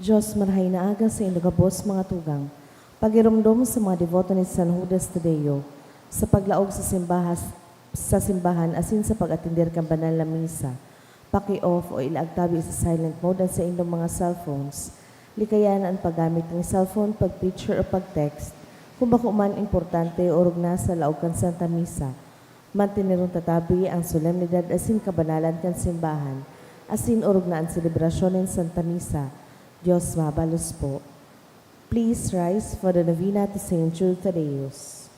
Diyos, marahay na aga sa indagabos mga tugang. Pagirumdom sa mga devoto ni San Judas Tadeo, sa paglaog sa simbahan asin sa pag-atindir kang banal na misa, paki-off o ilaagtabi sa silent mode sa inyong mga cellphones. Likayan ang paggamit ng cellphone, pag-picture o pag-text, kung bako man importante o rugna sa laog kan Santa Misa. Mantinirong tatabi ang solemnidad asin kabanalan kan simbahan, asin urog na ang selebrasyon ng Santa Misa. Diyos mabalos po. Please rise for the novena to Saint Jude Thaddeus.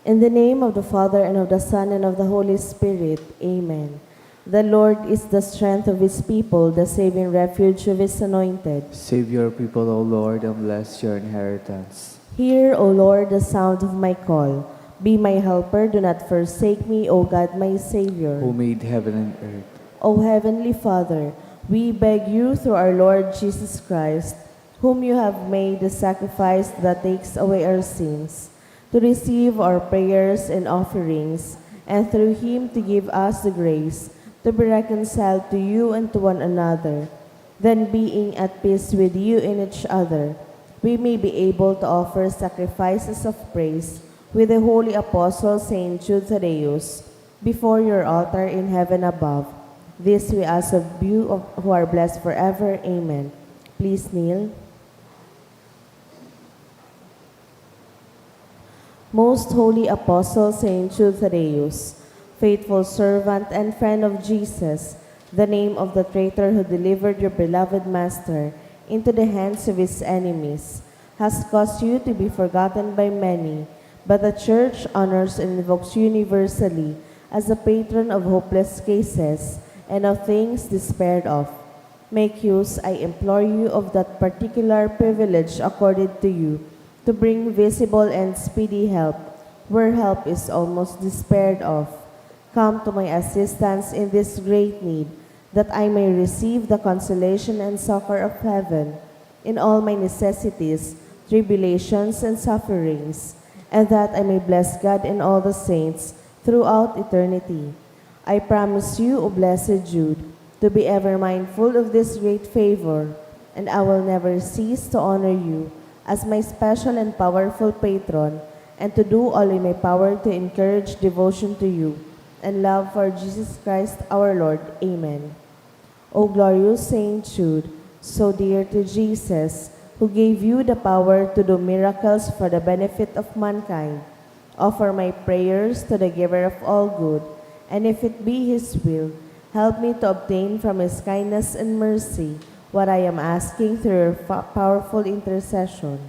In the name of the Father, and of the Son, and of the Holy Spirit. Amen. The Lord is the strength of his people, the saving refuge of his anointed. Save your people, O Lord, and bless your inheritance. Hear, O Lord, the sound of my call. Be my helper, do not forsake me, O God, my Savior. Who made heaven and earth. O Heavenly Father, we beg you through our Lord Jesus Christ, whom you have made the sacrifice that takes away our sins, to receive our prayers and offerings, and through him to give us the grace to be reconciled to you and to one another. Then, being at peace with you and each other, we may be able to offer sacrifices of praise with the holy apostle Saint Jude Thaddeus before your altar in heaven above. This we ask of you who are blessed forever. Amen. Please kneel. Most Holy Apostle Saint Jude Thaddeus, faithful servant and friend of Jesus, the name of the traitor who delivered your beloved Master into the hands of his enemies, has caused you to be forgotten by many, but the Church honors and invokes you universally as the patron of hopeless cases and of things despaired of. Make use, I implore you, of that particular privilege accorded to you, to bring visible and speedy help, where help is almost despaired of. Come to my assistance in this great need, that I may receive the consolation and succor of heaven in all my necessities, tribulations, and sufferings, and that I may bless God and all the saints throughout eternity. I promise you, O blessed Jude, to be ever mindful of this great favor, and I will never cease to honor you as my special and powerful patron, and to do all in my power to encourage devotion to you and love for Jesus Christ our Lord. Amen. O glorious Saint Jude, so dear to Jesus, who gave you the power to do miracles for the benefit of mankind, offer my prayers to the giver of all good, and if it be His will, help me to obtain from His kindness and mercy what I am asking through your powerful intercession.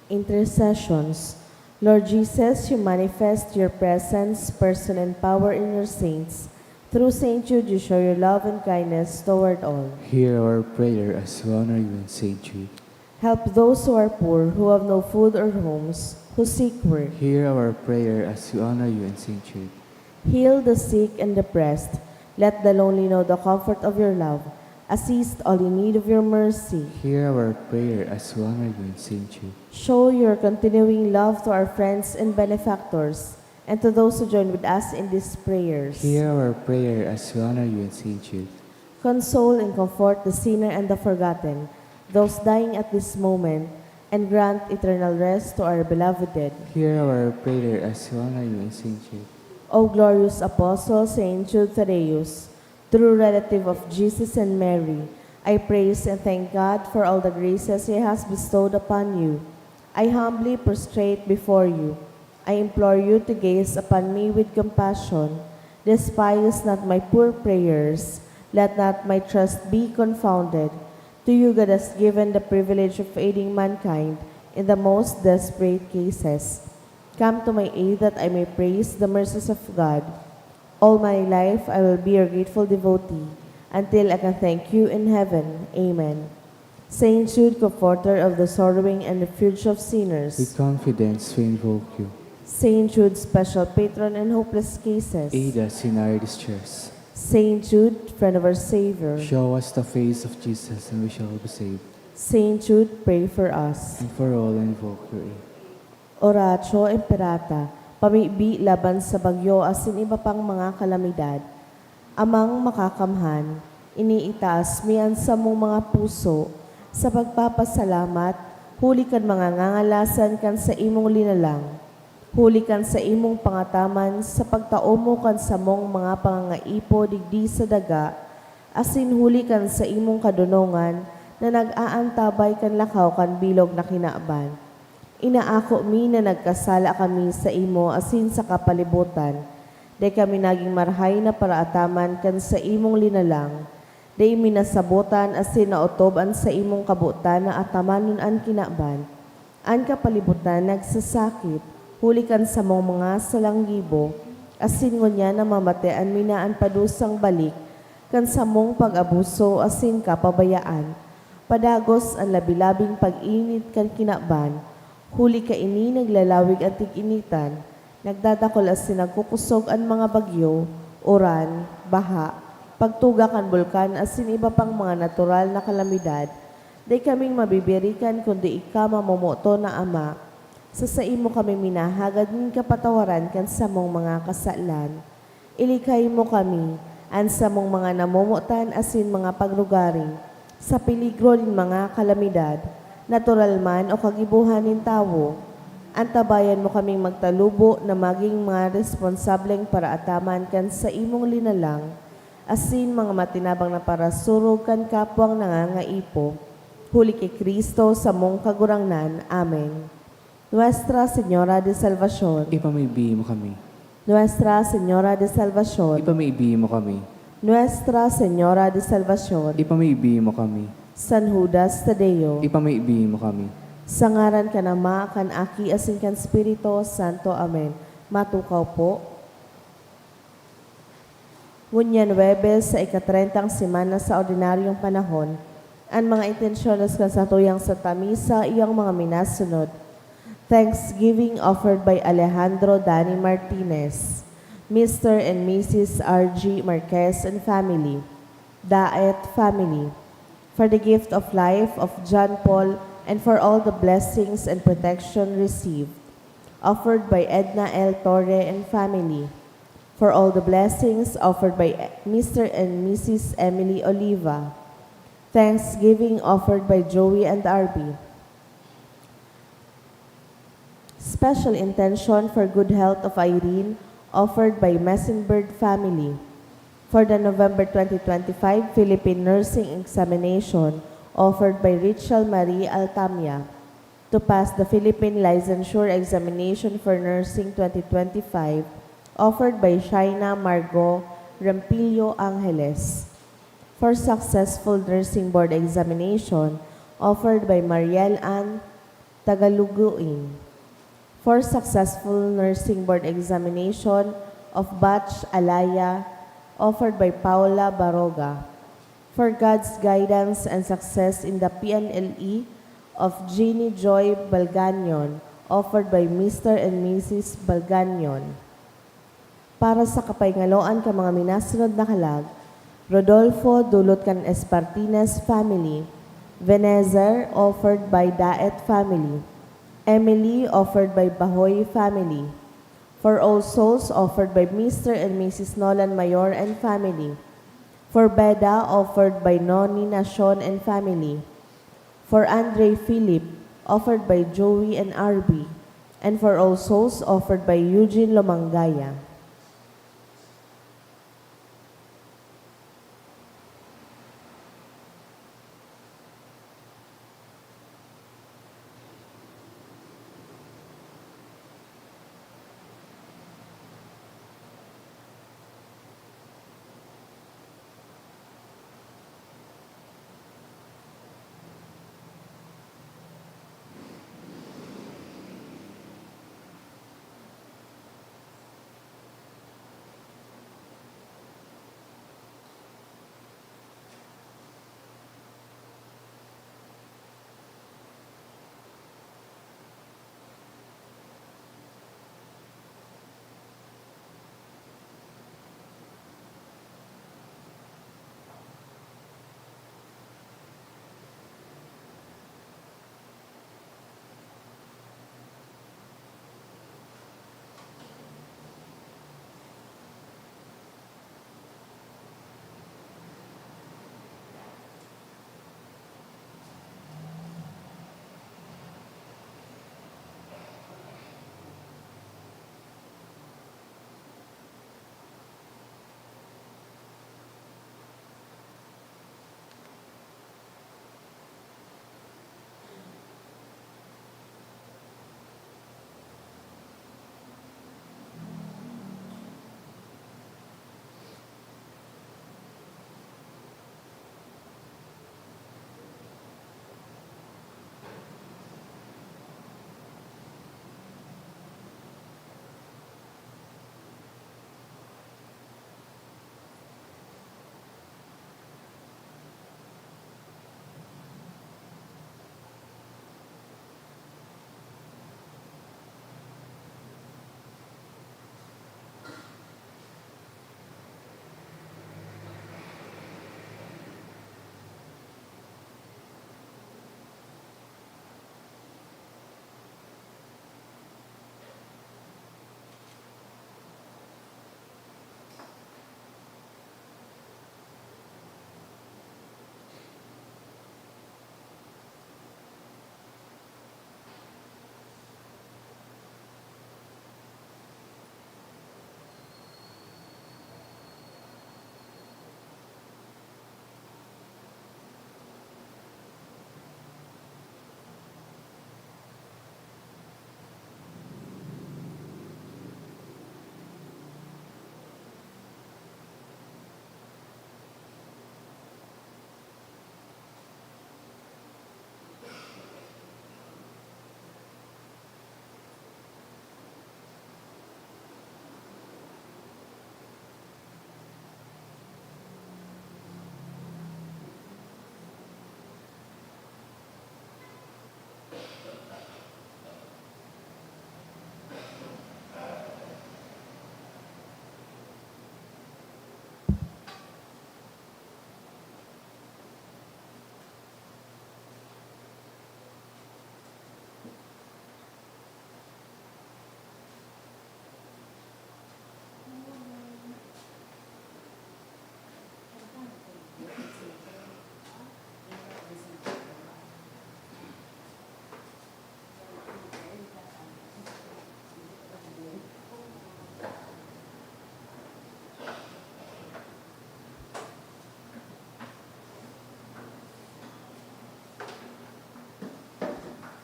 Intercessions. Lord Jesus, you manifest your presence, person, and power in your saints. Through Saint Jude, you show your love and kindness toward all. Hear our prayer as we honor you in Saint Jude. Help those who are poor, who have no food or homes, who seek work. Hear our prayer as we honor you in Saint Jude. Heal the sick and depressed. Let the lonely know the comfort of your love. Assist all in need of your mercy. Hear our prayer as we honor you in Saint Jude. Show your continuing love to our friends and benefactors, and to those who join with us in these prayers. Hear our prayer as we honor you in Saint Jude. Console and comfort the sinner and the forgotten, those dying at this moment, and grant eternal rest to our beloved dead. Hear our prayer as we honor you in Saint Jude. O glorious Apostle Saint Jude Thaddeus, true relative of Jesus and Mary, I praise and thank God for all the graces He has bestowed upon you. I humbly prostrate before you. I implore you to gaze upon me with compassion. Despise not my poor prayers. Let not my trust be confounded. To you God has given the privilege of aiding mankind in the most desperate cases. Come to my aid that I may praise the mercies of God. All my life I will be your grateful devotee, until I can thank you in heaven. Amen. Saint Jude, comforter of the sorrowing and refuge of With sinners. confidence we invoke you. Saint Jude, special patron in hopeless cases. Aid us in our distress. Saint Jude, friend of our Savior. Show us the face of Jesus and we shall be saved. Saint Jude, pray for us. And for all invoke your aid. Oratio Imperata, pamibi laban sa bagyo asin iba pang mga kalamidad. Amang makakamhan, iniitaas miyan sa mong mga puso, sa pagpapasalamat, huli kan mga ngangalasan kan sa imong linalang. Huli kan sa imong pangataman, sa pagtaumo kan sa mong mga pangangaipo digdi sa daga, asin huli kan sa imong kadunongan, na nag-aantabay kan lakaw kan bilog na kinaaban. Inaako mi na nagkasala kami sa imo asin sa kapalibutan. Day kami naging marhay na paraataman kan sa imong linalang. Day minasabutan asin naotoban sa imong kabutan na atamanon an kinaban. An kapalibutan nagsasakit, hulikan sa mong mga salanggibo, asin ngunya na mamatean minaan padusang balik, kan sa mong pag-abuso asin kapabayaan. Padagos ang labilabing pag-init kan kinaban, huli ka ini naglalawig ang tig-initan, nagdadakol as sinagkukusog ang mga bagyo, uran, baha, pagtuga kan bulkan asin iba pang mga natural na kalamidad. Di kaming mabibirikan kundi ika mamomoto na Ama. Sa imo kami minahagad ng kapatawaran kan sa mong mga kasalan. Ilikay mo kami, an sa mong mga namomotan asin mga paglugaring, sa peligro ng mga kalamidad, natural man o kagibuhanin tawo, antabayan mo kaming magtalubo na maging mga responsableng paraataman kan sa imong linalang, asin mga matinabang na parasurog kan kapwang nangangaipo, huli kay Kristo sa mong kagurangnan. Amen. Nuestra Señora de Salvación, Ipamibigay mo kami. Nuestra Señora de Salvación, Ipamibigay mo kami. Nuestra Señora de Salvación, Ipamibigay mo kami. San Judas Tadeo, Ipamibigay mo kami. sa ngaran ka na Ma, kan Aki, asin kan Espiritu Santo. Amen. Matukaw po. Ngunyan Webes sa ika-30 semana sa ordinaryong panahon, ang mga intensyones kan sa tuyang sa tamisa, iyang mga minasunod. Thanksgiving offered by Alejandro Dani Martinez, Mr. and Mrs. R.G. Marquez and family, Daet family, for the gift of life of John Paul and for all the blessings and protection received, offered by Edna L. Torre and family, for all the blessings offered by Mr. and Mrs. Emily Oliva, Thanksgiving offered by Joey and Arby. Special intention for good health of Irene offered by Messenbird family. For the November 2025 Philippine Nursing Examination offered by Rachel Marie Altamia. To pass the Philippine Licensure Examination for Nursing 2025 offered by Shaina Margot Rampillo Angeles. For successful Nursing Board Examination offered by Mariel Ann Tagaluguin. For successful Nursing Board Examination of Batch Alaya offered by Paula Baroga. For God's guidance and success in the PNLE of Jeannie Joy Balganion offered by Mr. and Mrs. Balganion. Para sa kapaingaloan ka mga minasunod na kalag, Rodolfo Dulot kan Espartines family, Venezer offered by Daet family, Emily offered by Bahoy family, for All Souls offered by Mr. and Mrs. Nolan Mayor and family, for Beda offered by Noni Nacion and family, for Andre Philip offered by Joey and Arby, and for All Souls offered by Eugene Lomangaya.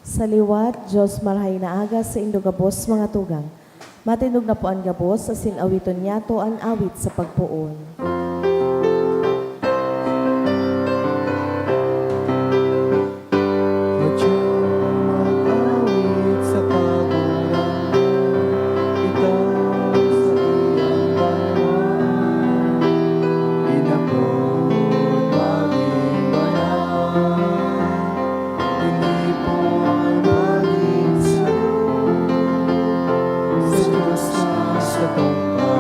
Sa liwat, Diyos malhay na aga sa indugabos mga tugang. Matindog na po ang gabos sa sinawiton niya to ang awit sa pagpuon. Mag-awit sa kagurangan, ikaw sa iyang banal. Inabot maging banal, inipon maging sayo, sa Diyos na sa pagpapagos.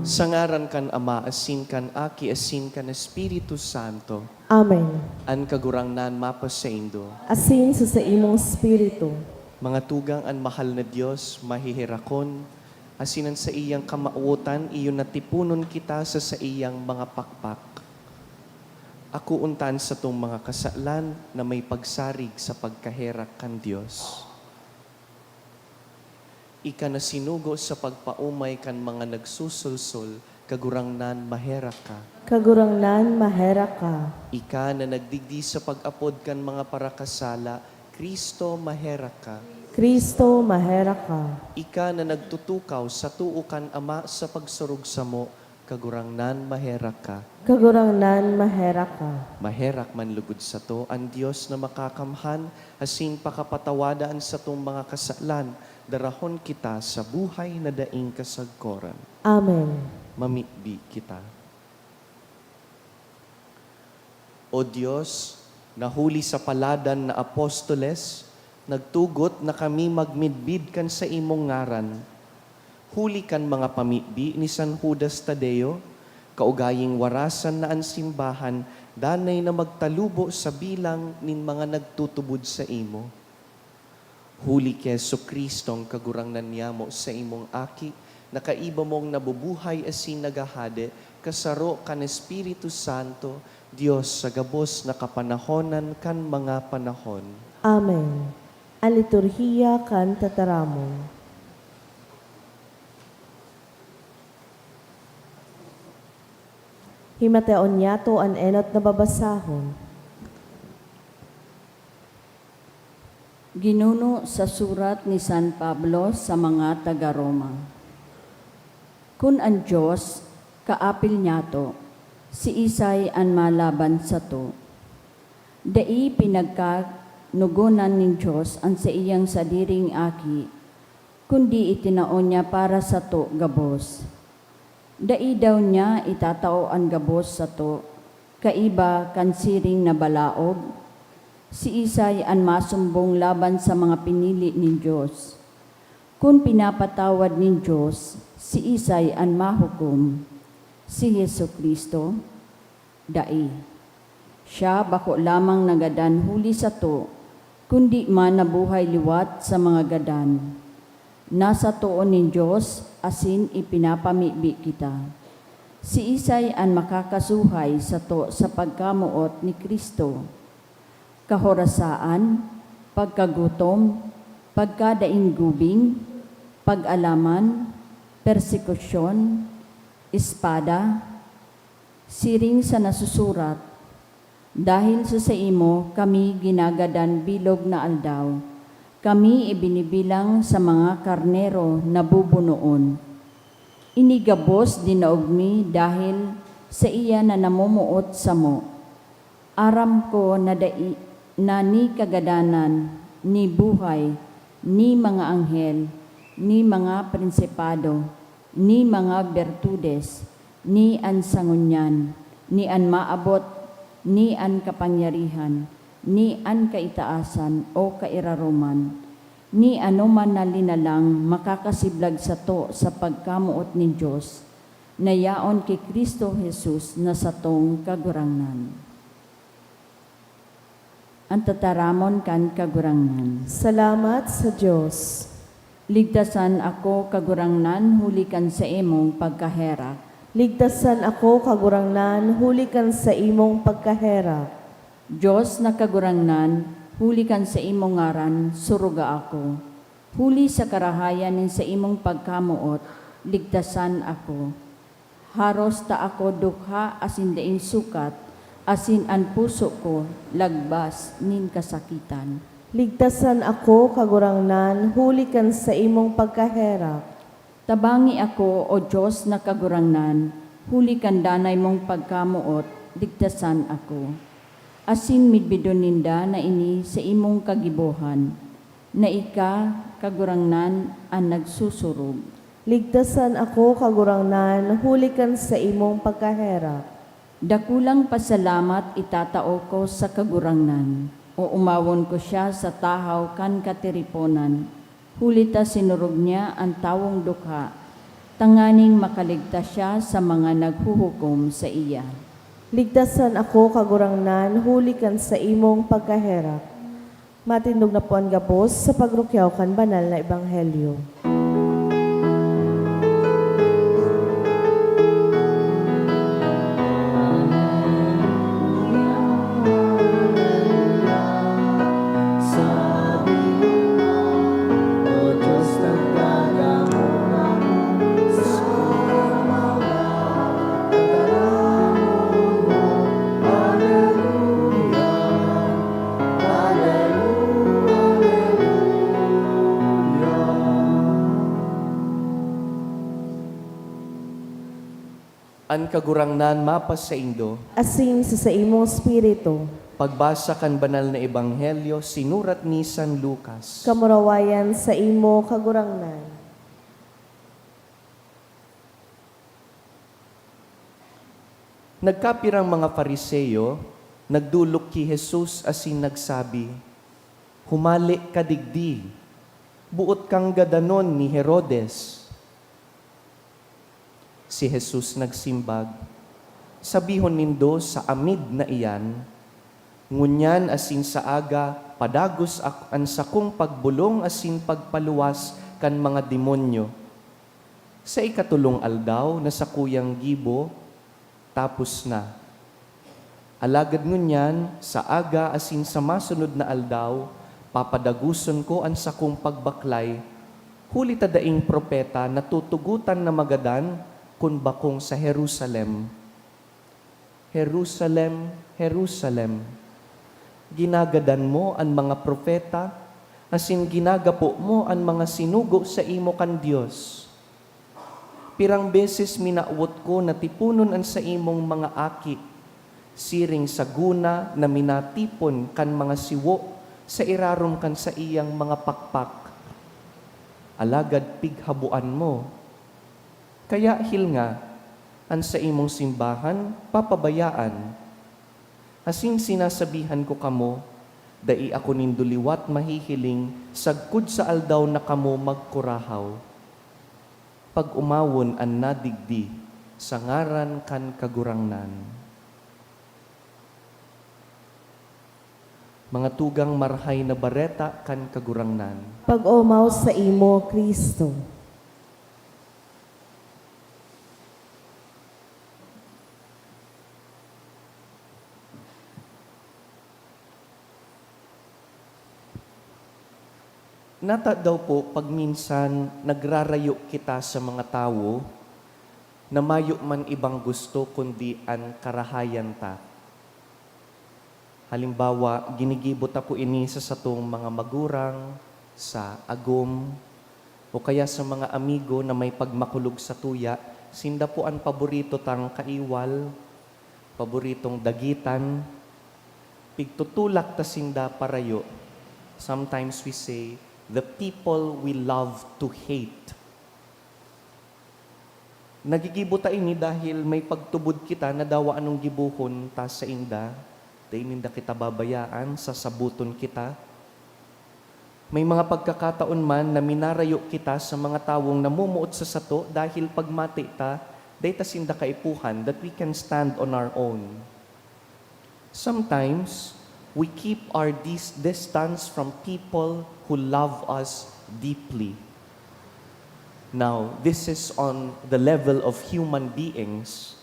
Sa ngaran kan Ama, asin kan Aki, asin kan Espiritu Santo, Amen. an kagurangnan mapas sa Indo. Asin sa imong spiritu. Mga tugang an mahal na Diyos, mahihirakon, asinan sa iyang kamauotan, iyon natipunon kita sa iyang mga pakpak. Ako untan sa tong mga kasalan na may pagsarig sa pagkaherak kan Diyos. Ika na sinugo sa pagpaumay kan mga nagsusulsol, kagurangnan maherak ka. Kagurangnan mahera ka. Ika na nagdigdi sa pag-apod kan mga parakasala, Kristo maherak ka. Kristo mahera ka. Ika na nagtutukaw sa tuukan Ama sa pagsurug sa mo, kagurangnan maherak ka. Kagurangnan mahera ka. Maherak man lugod sa to, ang Diyos na makakamhan, asin pakapatawadaan sa tong mga kasalan, darahon kita sa buhay na daing kasagkoran. Amen. Mamikbi kita. O Diyos, nahuli sa paladan na apostoles, nagtugot na kami magmidbid kan sa imong ngaran. Huli kan mga pamikbi ni San Judas Tadeo, kaugaying warasan na ang simbahan, danay na magtalubo sa bilang nin mga nagtutubod sa imo. Huli kay Jesucristong kagurangnan niya mo sa imong aki, nakaiba mong nabubuhay asin nagahade, kasaro kan Espiritu Santo, Diyos sa gabos na kapanahonan kan mga panahon. Amen. Ang liturhiya kan tataramon. Himateon niya to an enot na babasahon. Ginuno sa surat ni San Pablo sa mga taga-Roma. Kun ang Diyos, kaapil niya to, si Isay ang malaban sa to. Dai pinagkanugunan ni Diyos ang sa iyang sadiring aki, kundi itinaon niya para sa to gabos. Dai daw niya itatao ang gabos sa to, kaiba kan siring na balaog, si Isay ang masumbong laban sa mga pinili ni Diyos. Kung pinapatawad ni Diyos, si Isay ang mahukom. Si Jesucristo, dai. Siya bako lamang nagadan huli sa to, kundi man nabuhay liwat sa mga gadan. Nasa tuon ni Diyos, asin ipinapamibi kita. Si Isay ang makakasuhay sa to sa pagkamuot ni Kristo. Kahorasaan, pagkagutom, pagkadainggubing, pag-alaman, persekusyon, espada, siring sa nasusurat, dahil sa imo kami ginagadan bilog na aldaw, kami ibinibilang sa mga karnero na bubunoon. Inigabos dinaugmi dahil sa iya na namumuot sa mo. Aram ko na ni kagadanan, ni buhay, ni mga anghel, ni mga prinsipado, ni mga bertudes, ni an sangunyan, ni an maabot, ni an kapangyarihan, ni an kaitaasan o kairaruman, ni anuman na linalang makakasiblag sa to sa pagkamuot ni Diyos, na yaon kay Kristo Jesus na sa tong kagurangnan. Ang tataramon kan kagurangnan. Salamat sa Diyos. Ligtasan ako kagurangnan, hulikan sa imong pagkaherak. Ligtasan ako kagurangnan, hulikan sa imong pagkahera. Diyos na kagurangnan, hulikan sa imong ngaran, suruga ako. Huli sa karahayan nin sa imong pagkamuot, ligtasan ako. Haros ta ako dukha asin daing sukat, asin an puso ko lagbas nin kasakitan. Ligtasan ako kagurangnan, huli kan sa imong pagkaherak. Tabangi ako, O Diyos na kagurangnan, huli kandanay mong pagkamuot, digtasan ako. Asin midbidon ninda na ini sa imong kagibuhan, na ika kagurangnan ang nagsusurog. Ligtasan ako kagurangnan, huli kan sa imong pagkaherak. Dakulang pasalamat itatao ko sa kagurangnan, o umawon ko siya sa tahaw kan katiriponan. Hulita sinurog niya ang tawong dukha, tanganing makaligtas siya sa mga naghuhukom sa iya. Ligtasan ako kagurangnan, huli kan sa imong pagkaherak. Matindog na po ang gabos sa pagrukyaw kan banal na ebanghelyo. An kagurangnan mapas sa Indo, Asin sa imong spirito, pagbasa kan banal na ebanghelyo, sinurat ni San Lucas. kamurawayan sa imo kagurangnan. Nagkapirang mga Fariseyo, nagdulok ki Jesus asin nagsabi, humali ka digdi, buot kang gadanon ni Herodes. Si Jesus nagsimbag, sabihon nindo sa amid na iyan, ngunyan asin sa aga, padagos an sakong pagbulong asin pagpaluwas kan mga demonyo. Sa ikatulong aldaw na sa kuyang gibo, tapos na. Alagad ngunyan, sa aga asin sa masunod na aldaw, papadaguson ko ang sakong pagbaklay, huli tadaing propeta na tutugutan na magadan, kun bakong sa Jerusalem. Jerusalem, Jerusalem, ginagadan mo ang mga propeta, asin ginagapo mo ang mga sinugo sa imo kan Dios. Pirang beses minaawot ko na tipunon ang sa imong mga aki, siring sa guna na minatipon kan mga siwo sa irarom kan sa iyang mga pakpak. Alagad pighabuan mo. Kaya hilnga, an sa imong simbahan, papabayaan. Asin sinasabihan ko kamo, dai ako ninduliwat mahihiling, sagkud sa aldaw na kamo magkurahaw. Pag umawon an nadigdi, sa ngaran kan kagurangnan. Mga tugang marhay na bareta kan kagurangnan. Pag-umaw sa imo, Kristo. Nata daw po, pag minsan nagrarayo kita sa mga tao, na mayo man ibang gusto kundi ang karahayan ta. Halimbawa, ginigibot ako ini sa satong mga magurang, sa agom, o kaya sa mga amigo na may pagmakulog sa tuya, sinda po ang paborito tang kaiwal, paboritong dagitan, pigtutulak ta sinda parayo. Sometimes we say, the people we love to hate. Nagigibota ini dahil may pagtubod kita na dawa anong gibuhon ta sa inda, dahil ninda kita babayaan, sasabuton kita. May mga pagkakataon man na minarayo kita sa mga tawong namumuot sa sato dahil pagmati ta, dahil ta sinda kaipuhan that we can stand on our own. Sometimes, we keep our distance from people who love us deeply. Now, this is on the level of human beings.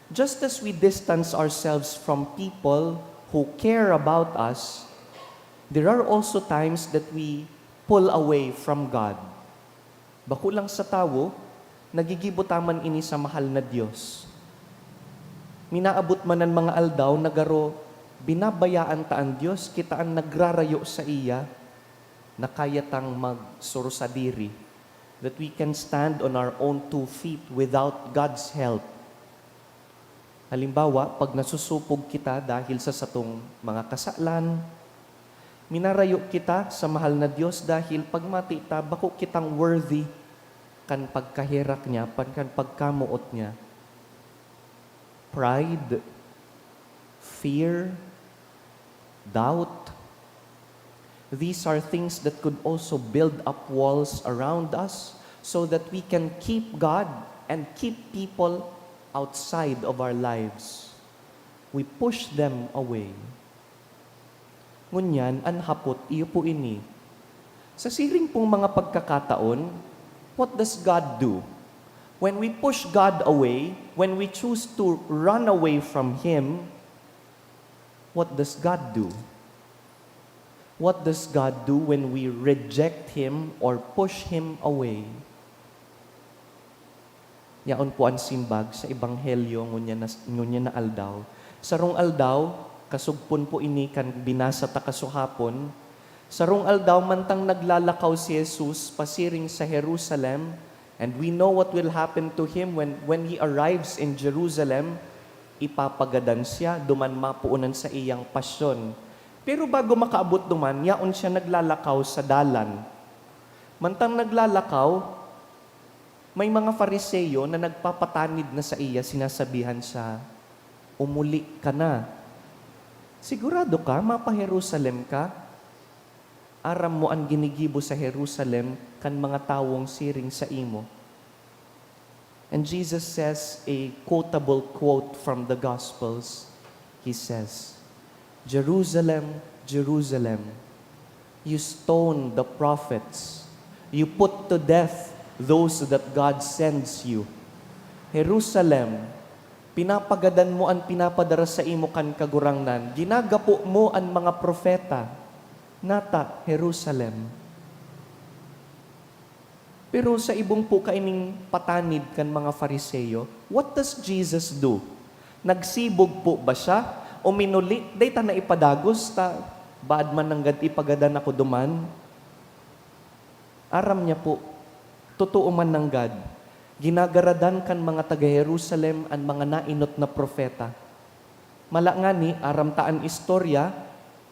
Just as we distance ourselves from people who care about us, there are also times that we pull away from God. Bakulang sa tao, nagigibutaman ini sa mahal na Diyos. Minaabot man ang mga aldaw, nagaro, binabayaan ta ang Diyos, kita ang nagrarayo sa iya, na kaya tang magsurosadiri, that we can stand on our own 2 feet without God's help. Halimbawa, pag nasusupog kita dahil sa satong mga kasalan, minarayo kita sa mahal na Diyos dahil pagmati ta, bako kitang worthy kan pagkahirak niya, kan pagkamuot niya. Pride, fear, doubt, these are things that could also build up walls around us so that we can keep God and keep people outside of our lives. We push them away. Ngunyan, anhapot, iyo po ini. Sa siring pong mga pagkakataon, what does God do? When we push God away, when we choose to run away from Him, what does God do? What does God do when we reject Him or push Him away? Yaon po ang simbag sa Ebanghelyo ngunya na aldaw. Sarong aldaw, kasugpon po ini kan binasa ta kasuhapon. Sarong aldaw mantang naglalakaw si Jesus pasiring sa Jerusalem, and we know what will happen to him when he arrives in Jerusalem. Ipapagadan siya, duman mapuunan sa iyang pasyon. Pero bago makaabot duman, yaon siya naglalakaw sa dalan. Mantang naglalakaw, may mga Fariseyo na nagpapatanid na sa iya, sinasabihan siya, umuli ka na. Sigurado ka, mapa-Jerusalem ka? Aram mo ang ginigibo sa Jerusalem kan mga tawong siring sa imo. And Jesus says a quotable quote from the Gospels. He says, Jerusalem, Jerusalem, you stone the prophets, you put to death those that God sends you. Jerusalem, pinapagadan mo ang pinapadara sa imo kan kagurangnan. Ginagapo mo ang mga propeta. Nata, Jerusalem. Pero sa ibong po kaining patanid kan mga Fariseyo, what does Jesus do? Nagsibog po ba siya? O minuli? Day ta na ipadagos ta, baad man nanggad ipagadan ako duman? Aram niya po, totoo man ng God, ginagaradan kan mga taga-Jerusalem ang mga nainot na propeta. Malangani, aramtaan istorya,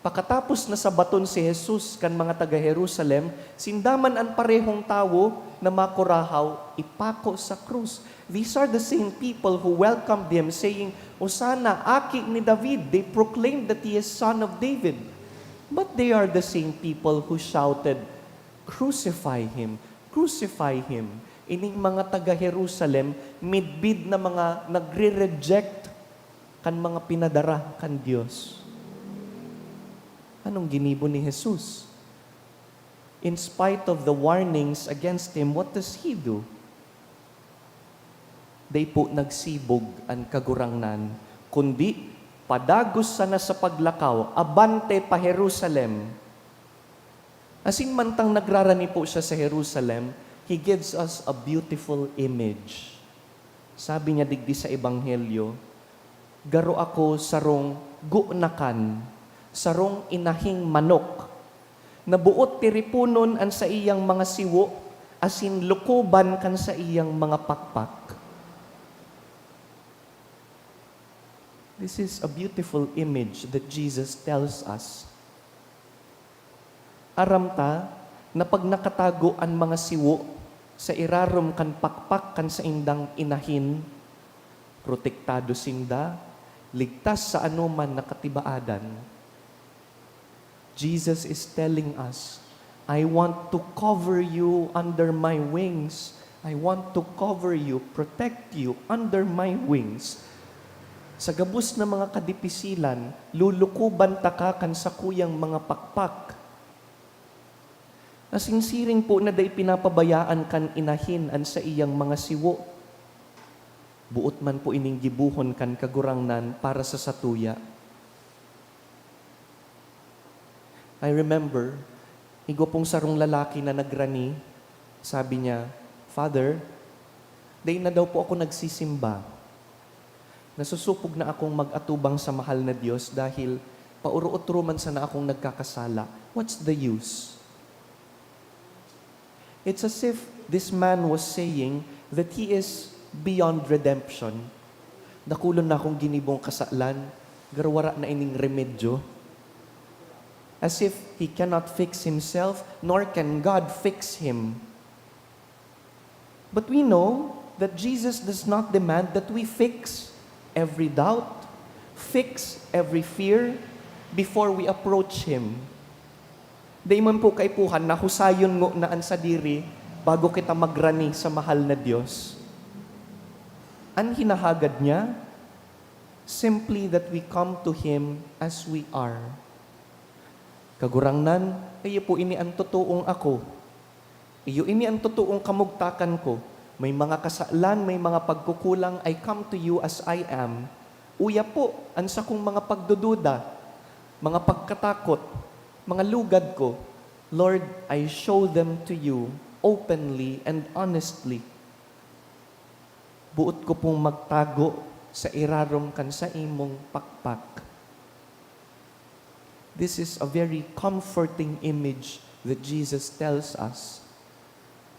pakatapos na sabaton si Jesus kan mga taga-Jerusalem, sindaman ang parehong tawo na makurahaw, ipako sa krus. These are the same people who welcomed him saying, Osana, aki ni David. They proclaimed that he is son of David. But they are the same people who shouted, crucify him. Crucify him. Ining mga taga-Jerusalem, midbid na mga nagre-reject kan mga pinadara kan Diyos. Anong ginibo ni Jesus? In spite of the warnings against him, what does he do? They po nagsibog ang kagurangnan, kundi padagos sana sa paglakaw, abante pa Jerusalem. Asin mantang nagrarani po siya sa Jerusalem, he gives us a beautiful image. Sabi niya digdi sa Ebanghelyo, garo ako sarong gunakan, sarong inahing manok, nabuot tiripunon an sa iyang mga siwo, asin lukuban kan sa iyang mga pakpak. This is a beautiful image that Jesus tells us. Aramta na pag nakatago ang mga siwo sa irarom kan pakpak kan sa indang inahin, protektado sinda, ligtas sa anuman na katibaadan. Jesus is telling us, I want to cover you under my wings. I want to cover you, protect you under my wings. Sa gabos na mga kadipisilan, lulukuban takakan sa kuyang mga pakpak. Nasinsiring po na day pinapabayaan kan inahin an sa iyang mga siwo. Buot man po ining gibuhon kan kagurangnan para sa satuya. I remember, higo pong sarong lalaki na nagrani, sabi niya, Father, day na daw po ako nagsisimba. Nasusupog na akong mag-atubang sa mahal na Diyos dahil pauro-utro man sana akong nagkakasala. What's the use? It's as if this man was saying that he is beyond redemption. Nakulon na akong ginibong kasalan, garwara na ining remedyo. As if he cannot fix himself, nor can God fix him. But we know that Jesus does not demand that we fix every doubt, fix every fear before we approach Him. Di man po kaipuhan na husayon mo na an sa diri bago kita magrani sa mahal na Diyos. Ang hinahagad niya, simply that we come to Him as we are. Kagurangnan, iyo po ini ang totoong ako. Iyo ini ang totoong kamugtakan ko. May mga kasalan, may mga pagkukulang, I come to you as I am. Uya po, ansa kong mga pagdududa, mga pagkatakot, mga lugad ko. Lord, I show them to you openly and honestly. Buot ko pong magtago sa irarom kan sa imong pakpak. This is a very comforting image that Jesus tells us,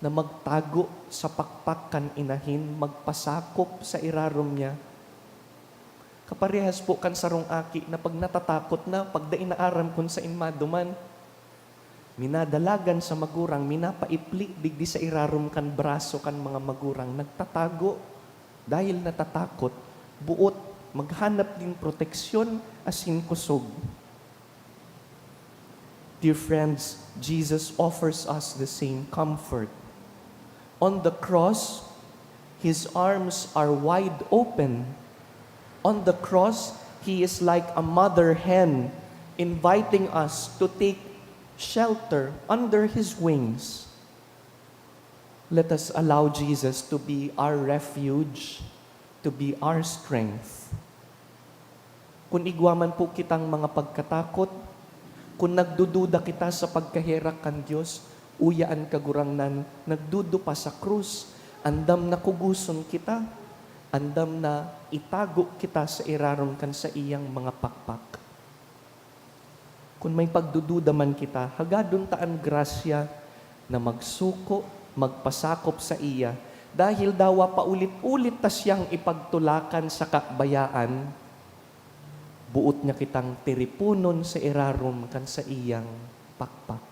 na magtago sa pakpak kan inahin, magpasakop sa irarom niya. Kaparehas po kan sarong aki na pag natatakot na, pag dainaaram kun sa inmaduman, minadalagan sa magurang, minapaipli digdi sa irarom kan braso kan mga magurang, nagtatago dahil natatakot, buot maghanap din proteksyon asin kusog. Dear friends, Jesus offers us the same comfort. On the cross, His arms are wide open. On the cross, He is like a mother hen inviting us to take shelter under His wings. Let us allow Jesus to be our refuge, to be our strength. Kung igwaman po kitang mga pagkatakot, kung nagdududa kita sa pagkahirak kan Diyos, uyaan kagurangnan, nagdudo pa sa krus, andam na kuguson kita, andam na itago kita sa irarom kan sa iyang mga pakpak. Kung may pagdududa man kita, hagadon taan grasya na magsuko, magpasakop sa iya, dahil dawa paulit-ulit ta siyang ipagtulakan sa kabayaan, buot niya kitang tiripunon sa irarom kan sa iyang pakpak.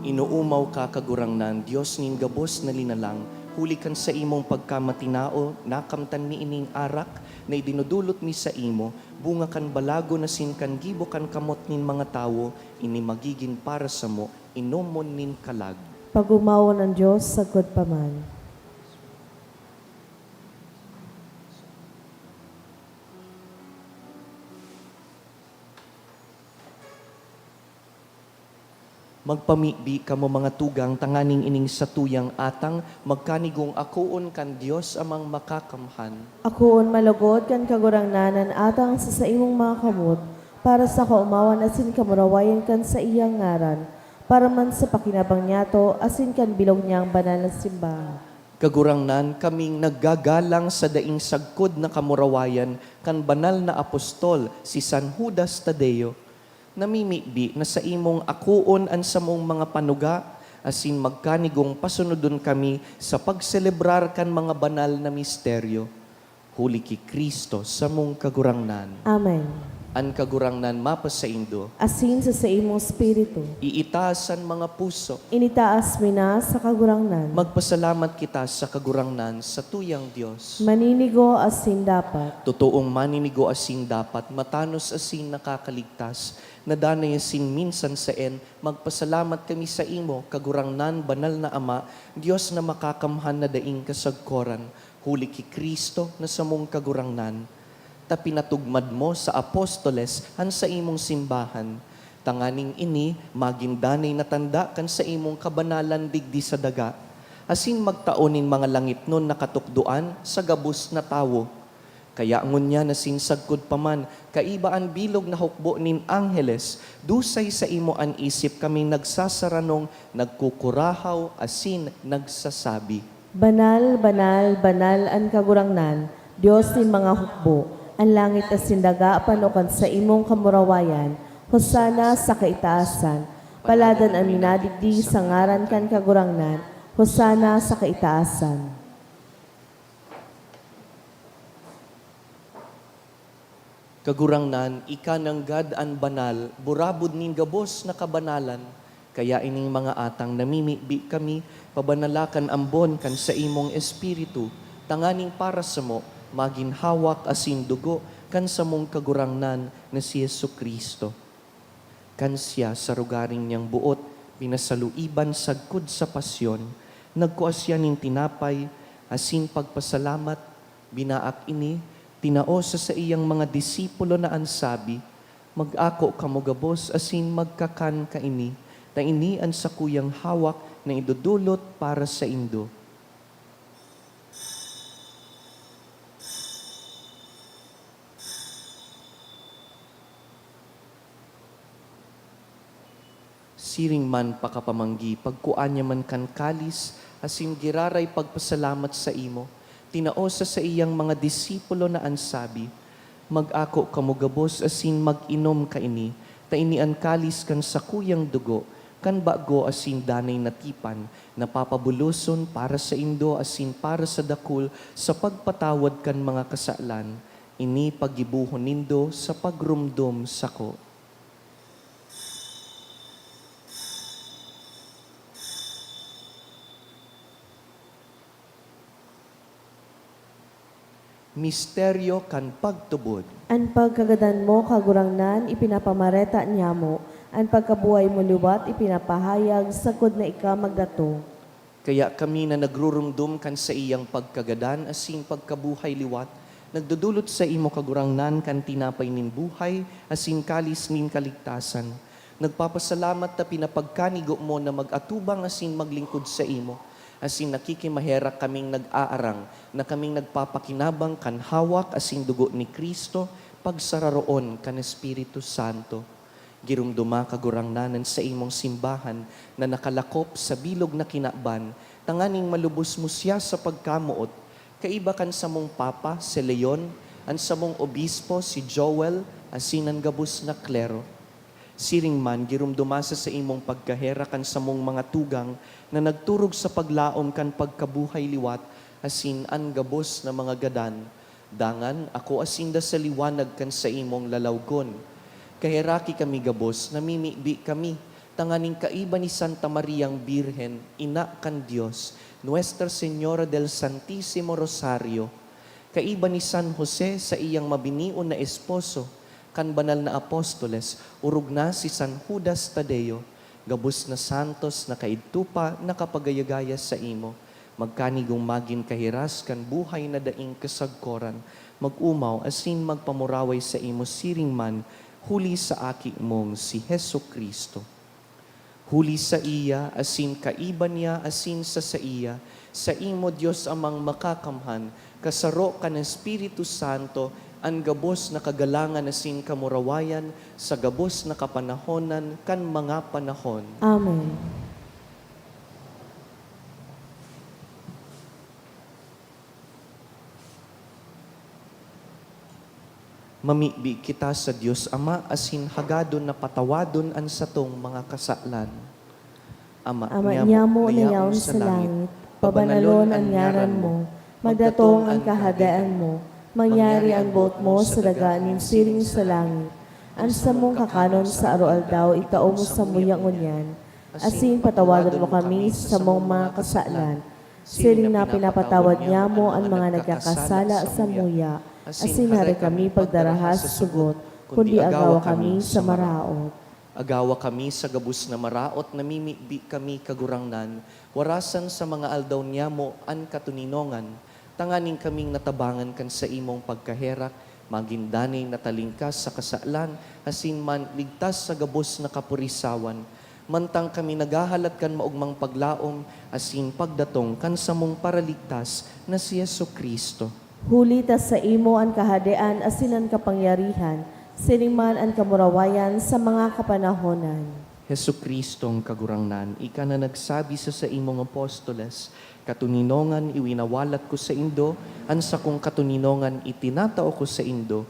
Inuumaw ka kagurangnan, Diyos nin gabos na linalang, huli kan sa imong pagkamatinao, nakamtan ni ining arak, na idinudulot mi sa imo, bunga kan balago na sin kan gibo kan kamot nin mga tawo, ini magiging para sa mo, inomon nin kalag. Pagumawa ng Diyos, sagod pa man. Magpamibi kamo mga tugang tanganing ining sa tuyang atang magkanigong akuon kan Dios amang makakamhan. Akoon malugod kan kagurangnanan atang sa imong mga kamot, para sa kaumawan asin kamurawayan kan sa iyang ngaran, para man sa pakinabang niyato asin kan bilog niyang banal na simbahan. Kagurangnan kaming naggagalang sa daing sagkod na kamurawayan kan banal na apostol si San Judas Tadeo. Namimibi na sa imong akuon an samong mga panuga, asin magkanigong pasunodon kami sa pagselebrar kan mga banal na misteryo. Huli ki Kristo sa mong kagurangnan. Amen. An kagurangnan mapasaindo, Asin sa imong spiritu, iitaasan mga puso. initaas mi na sa kagurangnan. Magpasalamat kita sa kagurangnan sa tuyang Diyos. Maninigo asin dapat, Totoong maninigo asin dapat, matanos asin nakakaligtas, nadanay asin minsan sa magpasalamat kami sa imo, kagurangnan, banal na Ama, Diyos na makakamhan na daing kasagkoran, huli ki Kristo na sa mong kagurangnan. Ta pinatugmad mo sa apostoles han sa imong simbahan. Tanganing ini, magindanay na tanda kan sa imong kabanalan digdi sa daga. Asin magtaonin mga langit nun nakatukduan sa gabus na tawo. Kaya ngunya na sinsagkod paman, kaibaan bilog na hukbo nin angheles, dusay sa imo an isip kaming nagsasaranong, nagkukurahaw, asin nagsasabi. banal, banal, banal ang kagurangnan, Diyos ni mga hukbo, ang langit at sindaga panukan sa imong kamurawayan, hosana sa kaitaasan, paladan ang minadigdi sa ngaran kan kagurangnan, hosana sa kaitaasan. Kagurangnan, ika ng God an banal, burabod nin gabos na kabanalan, kaya ining mga atang namimibi kami, pabanalakan ambon kan sa imong espiritu, tanganing para sa mo, maginhawak asin dugo, kan sa mong kagurangnan na si Yesu Kristo. Kan siya sa rugaring niyang buot, pinasaluiban sagkod sa pasyon, nagkuasya ning tinapay, asin pagpasalamat, binaak ini, tinaosa sa iyang mga disipulo na ansabi, mag-ako kamugabos asin magkakan ka ini, ta ini ang sakuyang hawak na idudulot para sa indo. Siring man pakapamanggi, pagkuanya man kan kalis, asin giraray pagpasalamat sa imo, tinaosa sa iyang mga disipulo na ansabi, mag-ako kamugabos asin mag-inom ka ini, ta ini ang kalis kan sakuyang dugo, kan bago asin danay natipan, napapabuluson para sa indo asin para sa dakul, sa pagpatawad kan mga kasalan, ini pagibuhon nindo sa pagrumdom sako. Misteryo kan pagtubod. Ang pagkagadan mo, kagurangnan, ipinapamareta niya mo, ang pagkabuhay mo liwat, ipinapahayag, sagkod na ika magdato. Kaya kami na nagrurumdum kan sa iyang pagkagadan, asin pagkabuhay liwat, nagdudulot sa imo kagurangnan kan tinapay nin buhay, asin kalis nin kaligtasan. Nagpapasalamat na pinapagkanigo mo na mag-atubang asin maglingkod sa imo. Asin nakikimahera kaming nag-aarang, na kaming nagpapakinabang kan hawak asin dugo ni Kristo, pagsararoon kan Espiritu Santo. Girumduma kagurangnanan sa imong simbahan na nakalakop sa bilog na kinaban, tanganing malubos mo siya sa pagkamuot, kaiba kan sa mong Papa, si Leon, ang sa mong Obispo, si Joel, asin ang gabos na klero. Siring man, girumdumasa sa imong pagkahera kan sa mong mga tugang na nagturog sa paglaom kan pagkabuhay liwat, asin an gabos na mga gadan. Dangan, ako asinda sa liwanag kan sa imong lalawgon. Kahiraki kami gabos, namimibi kami, tanganing kaiba ni Santa Mariang Birhen, ina kan Dios, Nuestra Señora del Santísimo Rosario, kaiba ni San Jose sa iyang mabinion na esposo, kan banal na apostoles, urog na si San Judas Tadeo, gabos na santos na kaidtupa na kapagayagaya sa imo, magkanigong magin kahiras kan buhay na daing kasagkoran, mag-umaw asin magpamuraway sa imo siring man, huli sa aki mong si Hesu Kristo. Huli sa iya, asin kaiban niya, asin sa iya, sa imo Diyos amang makakamhan, kasaro ka ng Espiritu Santo, ang gabos na kagalangan asin kamurawayan, sa gabos na kapanahonan, kan mga panahon. Amen. Mamibi kita sa Diyos Ama, asin hagadon na patawadon ang satong mga kasalan. Ama niya mo na yaon sa langit, pabanalon ang ngaran mo, magdatong ang kahadaan mo, mangyari ang buot mo sa daganin siring sa langit. Ang samong kakanon sa araw-aldaw, itao mo sa muyang unyan, asin patawadan mo kami sa samong mga kasalan, siring na pinapatawad niya mo ang mga nagkakasala sa muya, asin hari kami pagdarahas sa sugot, kundi agawa kami sa maraot. Agawa kami sa gabus na maraot, namimibi kami kagurangnan, warasan sa mga aldaw niya mo an katuninongan, tanganing kaming natabangan kan sa imong pagkaherak, magindanay natalingkas sa kasalan, asin man ligtas sa gabos na kapurisawan, mantang kami nagahalat kan maugmang paglaom, asin pagdatong kan sa mong paraligtas na si Yesu Kristo. Huli ta sa imo ang kahadean asin ang kapangyarihan, sining man ang kamurawayan sa mga kapanahonan. Hesu Kristong kagurangnan, ika na nagsabi sa imong apostoles, katuninongan iwinawalat ko sa indo, ansa kong katuninongan itinatao ko sa indo.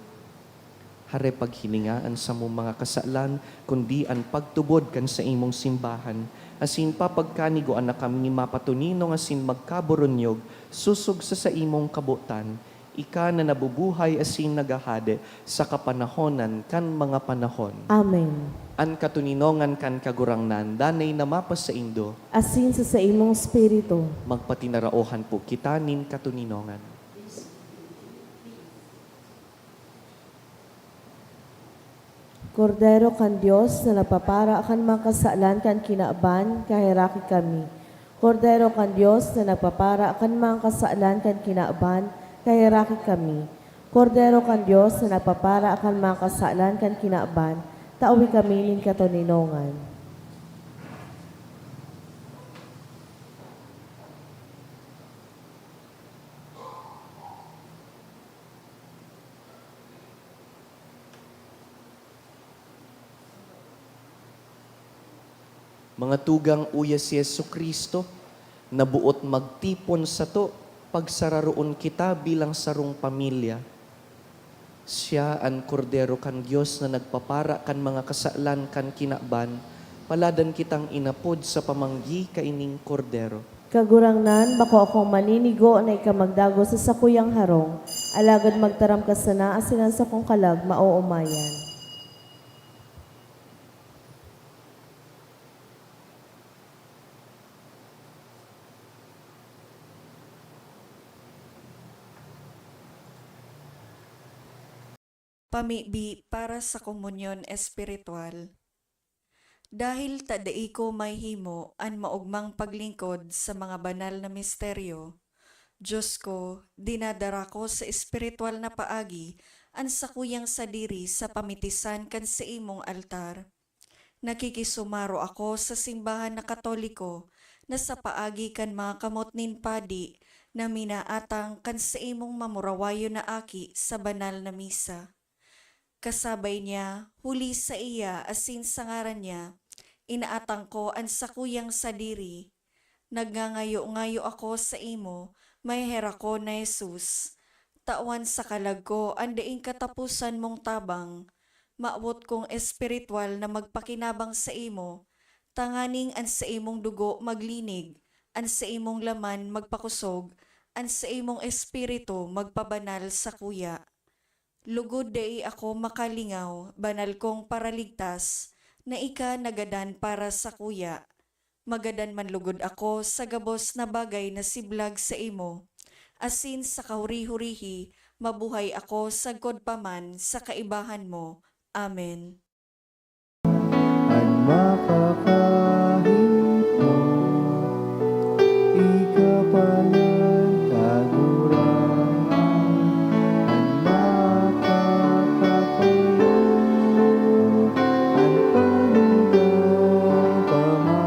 Hare paghilingaan sa mong mga kasalan, kundi ang pagtubod kan sa imong simbahan, asin papagkanigoan na kami mapatuninong asin magkaboronyog, susog sa imong kabutan, ika na nabubuhay asin nagahade sa kapanahonan kan mga panahon. Amen. An katuninongan kan kagurangnan, danay na mapas sa indo, Asin sa imong spirito. magpatinaraohan po kita nin katuninongan. Kordero kan Dios na nagpapara akan mga kasalan kan kinaaban, kahiraki kami. Kordero kan Dios na nagpapara akan mga kasalan kan kinaaban, kahiraki kami. Kordero kan Dios na nagpapara akan mga kasalan kan kinaaban, taawi kami ning katuninongan. Mga tugang uya si Yesu Kristo, nabuot magtipon sa to, pagsararoon kita bilang sarong pamilya. Siya ang kordero kan Diyos na nagpapara kan mga kasalan kan kinaban, paladan kitang inapod sa pamanggi kaining kordero. Kagurangnan, bako akong maninigo na ikamagdago sa sakuyang harong, alagad magtaram ka sana asinan sa kong kalag mauumayan. Pamibi para sa komunyon espiritual. Dahil tadai ko may himo an maugmang paglingkod sa mga banal na misteryo, Diyos ko, dinadara ko sa espiritual na paagi ang sakuyang sadiri sa pamitisan kan sa imong altar. Nakikisumaro ako sa simbahan na Katoliko na sa paagi kan mga kamot nin padi na minaatang kan sa imong mamurawayo na aki sa banal na misa. Kasabay niya, huli sa iya asin sa ngaran niya, inaatang ko ang sakuyang sadiri. Nagngangayo-ngayo ako sa imo, may hera ko na Jesus. Tawan sa kalag ko, ang daing katapusan mong tabang. Maawot kong espiritual na magpakinabang sa imo. Tanganing ang sa imong dugo maglinig, ang sa imong laman magpakusog, ang sa imong espiritu magpabanal sa kuya. Lugod dai ako makalingaw, banal kong paraligtas, na ika nagadan para sa kuya. Magadan man lugod ako sa gabos na bagay na siblag sa imo. Asin sa kahuri-hurihi, mabuhay ako sagkod paman sa kaibahan mo. Amen. At makakahit mo, ikapalang kagurangan. At makakapangyo, at panigang pamahalaan.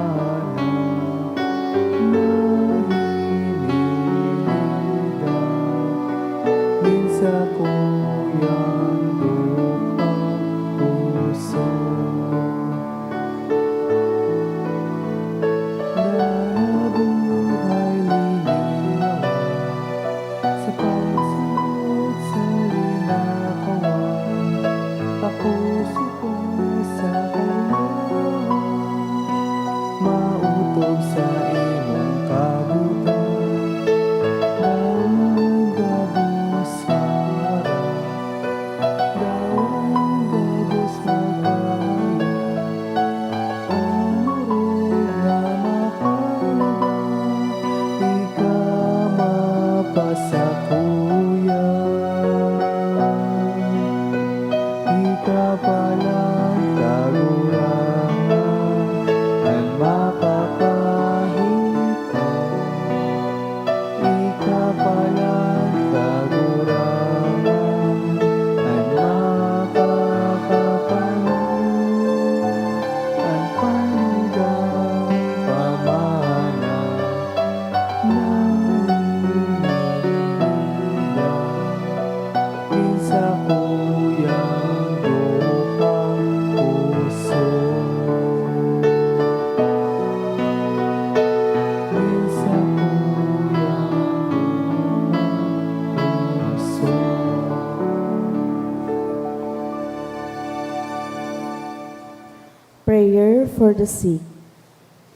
for the sick.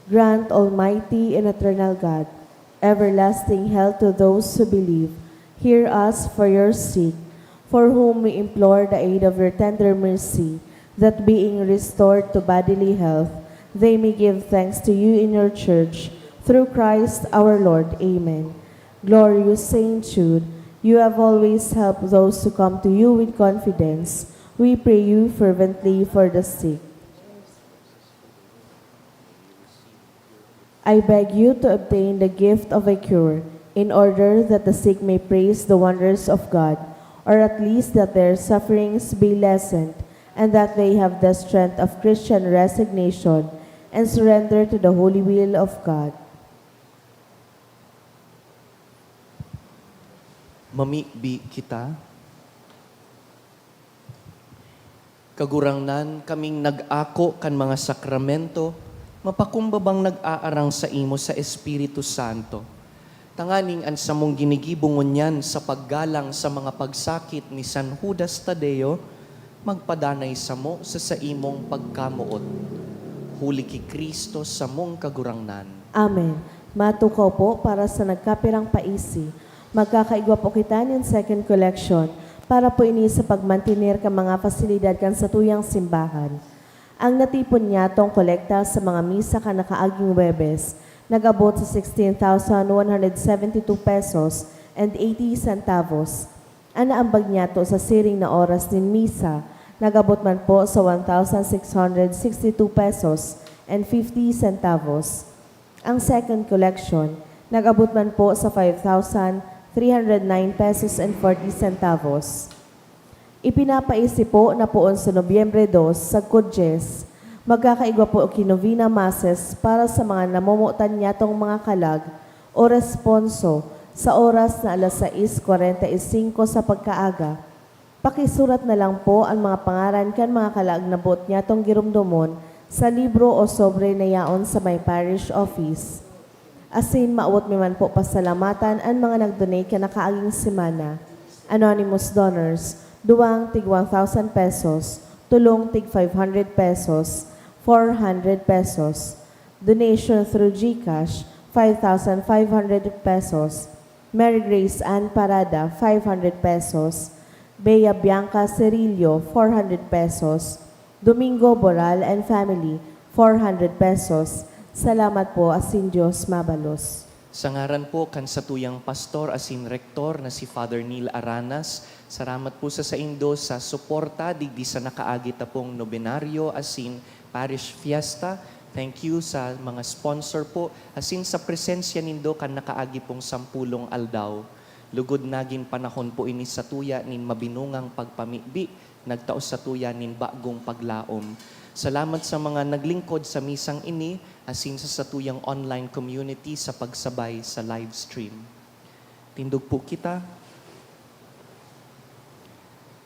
Grant, Almighty and eternal God, everlasting health to those who believe. Hear us for your sake, for whom we implore the aid of your tender mercy, that being restored to bodily health, they may give thanks to you in your church, through Christ our Lord. Amen. Glorious Saint Jude, you have always helped those who come to you with confidence. We pray you fervently for the sick. I beg you to obtain the gift of a cure, in order that the sick may praise the wonders of God, or at least that their sufferings be lessened, and that they have the strength of Christian resignation and surrender to the holy will of God. Mamibi kita. Kagurangnan kaming nag-ako kan mga sakramento, mapakumbabang nag-aarang sa imo sa Espiritu Santo. Tanganing an sa mong ginigibungon yan sa paggalang sa mga pagsakit ni San Judas Tadeo, magpadanay sa mo sa imong pagkamuot. Huli ki Kristo sa mong kagurangnan. Amen. Matukaw po para sa nagkapirang paisi. Magkakaigwa po kita ng second collection para po ini sa pagmantinir ka mga pasilidad kan sa tuyang simbahan. Ang natipon niya tong kolekta sa mga misa ka nakaaging Webes, nag-abot sa 16,172 pesos and 80 centavos. Ang naambag niya to sa siring na oras din misa, nag-abot man po sa 1,662 pesos and 50 centavos. Ang second collection, nag-abot man po sa 5,309 pesos and 40 centavos. Ipinapaisip po na poon sa Nobyembre 2 sa Kudjes, magkakaigwa po kinovina masses para sa mga namumutan niya tong mga kalag o responso sa oras na alas 6:45 sa pagkaaga. Pakisurat na lang po ang mga pangaran kan mga kalag na bot niya tong girumdomon sa libro o sobre na yaon sa may parish office. Asin maawot mi man po pasalamatan ang mga nag-donate ka nakaaging semana. Anonymous donors, duwang tig 1,000 pesos, tulong tig 500 pesos, 400 pesos. Donation through GCash, 5,500 pesos. Mary Grace Ann Parada, 500 pesos. Bea Bianca Cerillo, 400 pesos. Domingo Boral and Family, 400 pesos. Salamat po, asin Diyos mabalos. Sa ngaran po kan sa tuyang pastor asin rektor na si Father Neil Aranas, salamat po sa indo sa suporta digdi sa nakaagi ta pong nobenaryo asin parish fiesta. Thank you sa mga sponsor po asin sa presensya nindo kan nakaagi pong 10 aldaw. Lugod nagin panahon po ini sa tuya nin mabinungang pagpamibi, nagtaos sa tuya nin bagong paglaom. Salamat sa mga naglingkod sa misang ini, asin sa satuyang online community sa pagsabay sa live stream. Tindog po kita.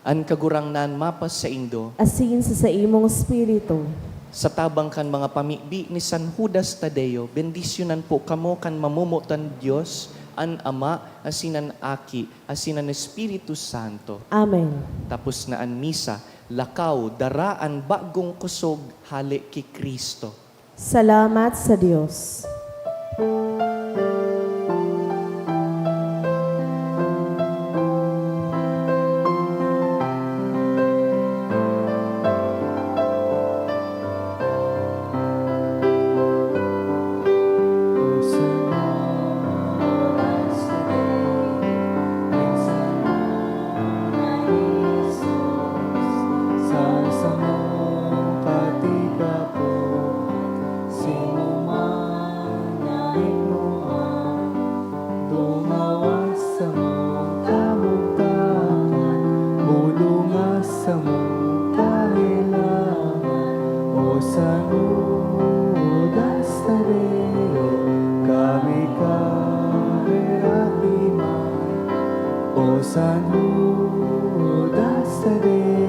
An kagurangnan mapas sa indo, Asin sa imong spirito. sa tabang kan mga pamibi ni San Judas Tadeo, bendisyonan po kamo kan mamumutan Diyos, an Ama, asinan Aki, asinan Espiritu Santo. Amen. Tapos na an misa, lakaw, daraan, bagong kusog, hali ki Kristo. Salamat sa Diyos. San Judas Tadeo,